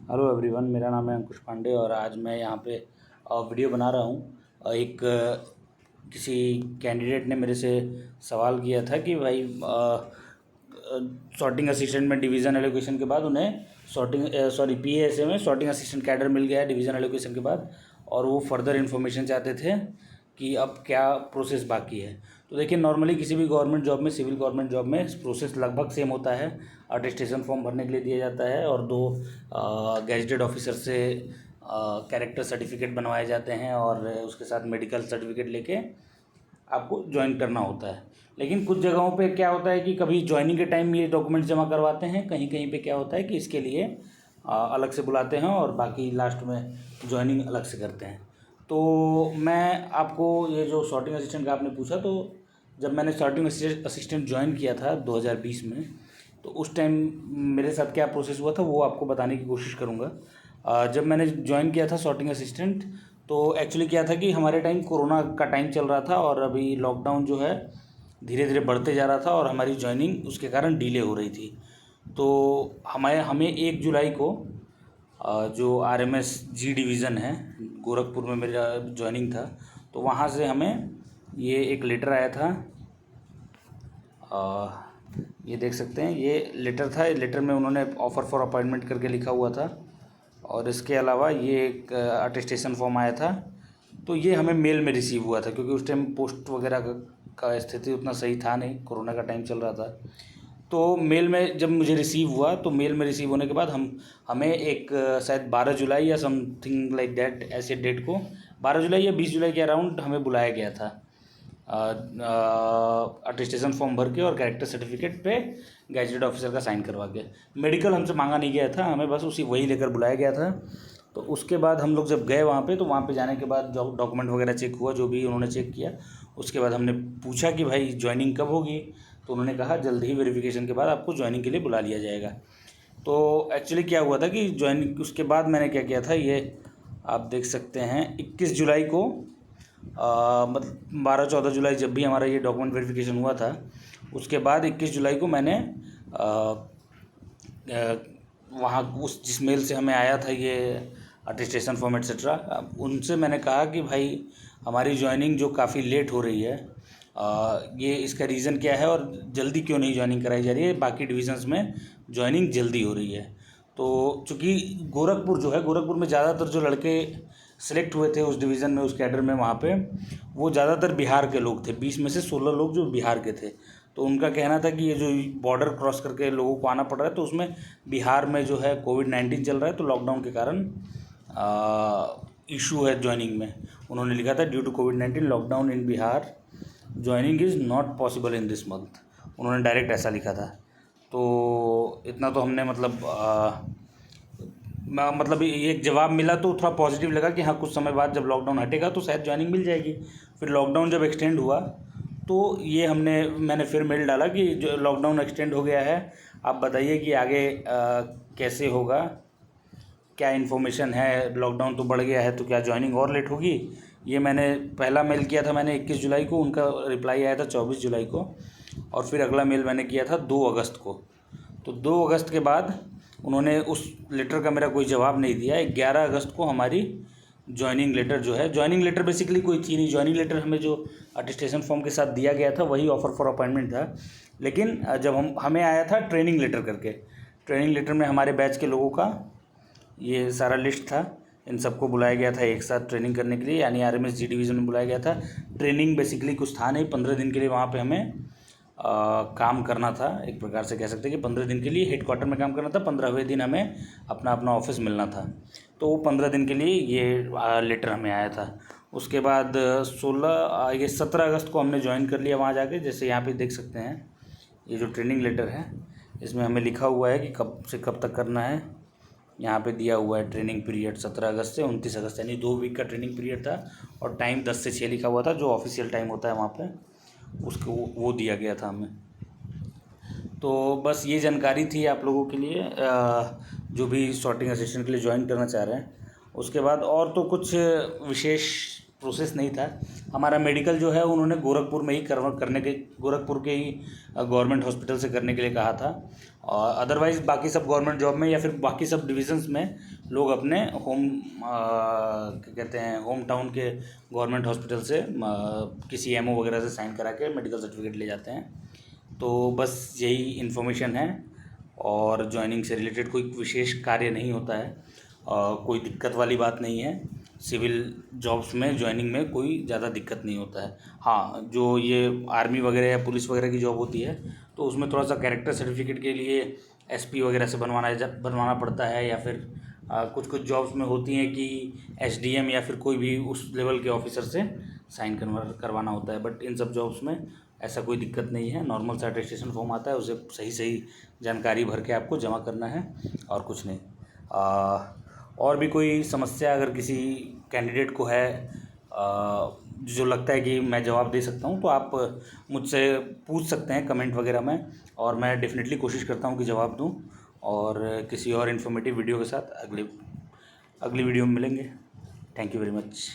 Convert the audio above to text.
Hello everyone, मेरा नाम है अंकुश पांडे और आज मैं यहाँ पे वीडियो बना रहा हूँ। किसी कैंडिडेट ने मेरे से सवाल किया था कि भाई सॉर्टिंग असिस्टेंट में डिवीज़न एलोकेशन के बाद उन्हें पीएएसए में सॉर्टिंग असिस्टेंट कैडर मिल गया है डिवीज़न एलोकेशन के बाद, और वो फर्दर इन्फॉर्मेशन चाहते थे कि अब क्या प्रोसेस बाकी है। तो देखिए, नॉर्मली किसी भी गवर्नमेंट जॉब में, सिविल गवर्नमेंट जॉब में प्रोसेस लगभग सेम होता है। अटेस्टेशन फॉर्म भरने के लिए दिया जाता है और 2 गैजेटेड ऑफिसर से कैरेक्टर सर्टिफिकेट बनवाए जाते हैं और उसके साथ मेडिकल सर्टिफिकेट लेके आपको ज्वाइन करना होता है। लेकिन कुछ जगहों पे क्या होता है कि कभी ज्वाइनिंग के टाइम ये डॉक्यूमेंट्स जमा करवाते हैं, कहीं कहीं पे क्या होता है कि इसके लिए अलग से बुलाते हैं और बाकी लास्ट में ज्वाइनिंग अलग से करते हैं। तो मैं आपको ये जो सॉर्टिंग असिस्टेंट का आपने पूछा, तो जब मैंने सॉर्टिंग असिस्टेंट ज्वाइन किया था 2020 में, तो उस टाइम मेरे साथ क्या प्रोसेस हुआ था वो आपको बताने की कोशिश करूँगा। जब मैंने ज्वाइन किया था सॉर्टिंग असिस्टेंट, तो एक्चुअली क्या था कि हमारे टाइम कोरोना का टाइम चल रहा था और अभी लॉकडाउन जो है धीरे धीरे बढ़ते जा रहा था और हमारी ज्वाइनिंग उसके कारण डिले हो रही थी। तो हमें 1 जुलाई को जो आरएमएस जी डिवीज़न है, गोरखपुर में मेरा ज्वाइनिंग था, तो वहाँ से हमें ये एक लेटर आया था। ये देख सकते हैं, ये लेटर था। लेटर में उन्होंने ऑफ़र फॉर अपॉइंटमेंट करके लिखा हुआ था और इसके अलावा ये एक अटेस्टेशन फॉर्म आया था। तो ये हमें मेल में रिसीव हुआ था, क्योंकि उस टाइम पोस्ट वगैरह का स्थिति उतना सही था नहीं, कोरोना का टाइम चल रहा था। तो मेल में जब मुझे रिसीव हुआ, तो मेल में रिसीव होने के बाद हमें एक शायद 12 जुलाई या समथिंग लाइक दैट, ऐसे डेट को 12 जुलाई या 20 जुलाई के अराउंड हमें बुलाया गया था अटेस्टेशन फॉर्म भर के और कैरेक्टर सर्टिफिकेट पे गैजेटेड ऑफिसर का साइन करवा के। मेडिकल हमसे मांगा नहीं गया था, हमें बस वही लेकर बुलाया गया था। तो उसके बाद हम लोग जब गए वहाँ पे, तो वहाँ पे जाने के बाद डॉक्यूमेंट वगैरह चेक हुआ, जो भी उन्होंने चेक किया। उसके बाद हमने पूछा कि भाई ज्वाइनिंग कब होगी, तो उन्होंने कहा जल्द ही वेरिफिकेशन के बाद आपको ज्वाइनिंग के लिए बुला लिया जाएगा। तो एक्चुअली क्या हुआ था कि ज्वाइनिंग उसके बाद मैंने क्या किया था, ये आप देख सकते हैं 21 जुलाई को, मतलब 12-14 जुलाई जब भी हमारा ये डॉक्यूमेंट वेरिफिकेशन हुआ था, उसके बाद 21 जुलाई को मैंने वहाँ उस जिस मेल से हमें आया था ये अटेस्टेशन फॉर्म एट्सेट्रा, उनसे मैंने कहा कि भाई हमारी ज्वाइनिंग जो काफ़ी लेट हो रही है, ये इसका रीज़न क्या है और जल्दी क्यों नहीं ज्वाइनिंग कराई जा रही है, बाकी डिविज़न्स में ज्वाइनिंग जल्दी हो रही है। तो चूँकि गोरखपुर जो है, गोरखपुर में ज़्यादातर जो लड़के सेलेक्ट हुए थे उस डिवीज़न में, उस कैडर में, वहाँ पे वो ज़्यादातर बिहार के लोग थे। 20 में से 16 लोग जो बिहार के थे। तो उनका कहना था कि ये जो बॉर्डर क्रॉस करके लोगों को आना पड़ रहा है, तो उसमें बिहार में जो है कोविड-19 चल रहा है, तो लॉकडाउन के कारण इशू है ज्वाइनिंग में। उन्होंने लिखा था ड्यू टू कोविड-19 lockdown in Bihar joining is not possible in this month. उन्होंने डायरेक्ट ऐसा लिखा था। तो इतना तो हमने मतलब ये एक जवाब मिला तो थोड़ा पॉजिटिव लगा कि हाँ, कुछ समय बाद जब लॉकडाउन हटेगा तो शायद ज्वाइनिंग मिल जाएगी। फिर लॉकडाउन जब एक्सटेंड हुआ, तो ये मैंने फिर मेल डाला कि जो लॉकडाउन एक्सटेंड हो गया है, आप बताइए कि आगे कैसे होगा, क्या इन्फॉर्मेशन है, लॉकडाउन तो बढ़ गया है तो क्या ज्वाइनिंग और लेट होगी। ये मैंने पहला मेल किया था मैंने 21 जुलाई को, उनका रिप्लाई आया था 24 जुलाई को, और फिर अगला मेल मैंने किया था 2 अगस्त को। तो 2 अगस्त के बाद उन्होंने उस लेटर का मेरा कोई जवाब नहीं दिया। 11 अगस्त को हमारी ज्वाइनिंग लेटर जो है, ज्वाइनिंग लेटर बेसिकली कोई थी नहीं, ज्वाइनिंग लेटर हमें जो अटेस्टेशन फॉर्म के साथ दिया गया था वही ऑफ़र फॉर अपॉइंटमेंट था। लेकिन जब हमें आया था ट्रेनिंग लेटर करके, ट्रेनिंग लेटर में हमारे बैच के लोगों का ये सारा लिस्ट था। इन सबको बुलाया गया था एक साथ ट्रेनिंग करने के लिए, यानी आरएमएस जी डिवीज़न में बुलाया गया था। ट्रेनिंग बेसिकली कुछ था नहीं, 15 दिन के लिए वहाँ पे हमें काम करना था। एक प्रकार से कह सकते हैं कि 15 दिन के लिए हेडक्वार्टर में काम करना था, 15वें दिन हमें अपना अपना ऑफिस मिलना था। तो वो 15 दिन के लिए ये लेटर हमें आया था। उसके बाद 17 अगस्त को हमने ज्वाइन कर लिया वहाँ जाके। जैसे यहाँ पे देख सकते हैं, ये जो ट्रेनिंग लेटर है इसमें हमें लिखा हुआ है कि कब से कब तक करना है। यहाँ पे दिया हुआ है ट्रेनिंग पीरियड 17 अगस्त से 29 अगस्त, यानी 2 वीक का ट्रेनिंग पीरियड था, और टाइम 10 से 6 लिखा हुआ था, जो ऑफिशियल टाइम होता है वहाँ पे, उसको वो दिया गया था हमें। तो बस ये जानकारी थी आप लोगों के लिए, जो भी सॉर्टिंग असिस्टेंट के लिए ज्वाइन करना चाह रहे हैं। उसके बाद और तो कुछ विशेष प्रोसेस नहीं था। हमारा मेडिकल जो है उन्होंने गोरखपुर में ही गोरखपुर के ही गवर्नमेंट हॉस्पिटल से करने के लिए कहा था। और अदरवाइज़ बाकी सब गवर्नमेंट जॉब में या फिर बाकी सब डिविजन्स में लोग अपने क्या कहते हैं होम टाउन के गवर्नमेंट हॉस्पिटल से किसी एमओ वगैरह से साइन करा के मेडिकल सर्टिफिकेट ले जाते हैं। तो बस यही इन्फॉर्मेशन है, और ज्वाइनिंग से रिलेटेड कोई विशेष कार्य नहीं होता है, कोई दिक्कत वाली बात नहीं है। सिविल जॉब्स में ज्वाइनिंग में कोई ज़्यादा दिक्कत नहीं होता है। हाँ, जो ये आर्मी वगैरह या पुलिस वगैरह की जॉब होती है तो उसमें थोड़ा सा कैरेक्टर सर्टिफिकेट के लिए एसपी वगैरह से बनवाना पड़ता है, या फिर कुछ कुछ जॉब्स में होती हैं कि एसडीएम या फिर कोई भी उस लेवल के ऑफिसर से साइन करवाना होता है। बट इन सब जॉब्स में ऐसा कोई दिक्कत नहीं है। नॉर्मल सा अटेस्टेशन फॉर्म आता है, उसे सही सही जानकारी भर के आपको जमा करना है और कुछ नहीं। और भी कोई समस्या अगर किसी कैंडिडेट को है जो लगता है कि मैं जवाब दे सकता हूँ, तो आप मुझसे पूछ सकते हैं कमेंट वगैरह में, और मैं डेफिनेटली कोशिश करता हूँ कि जवाब दूँ। और किसी और इन्फॉर्मेटिव वीडियो के साथ अगली वीडियो में मिलेंगे। Thank you very much.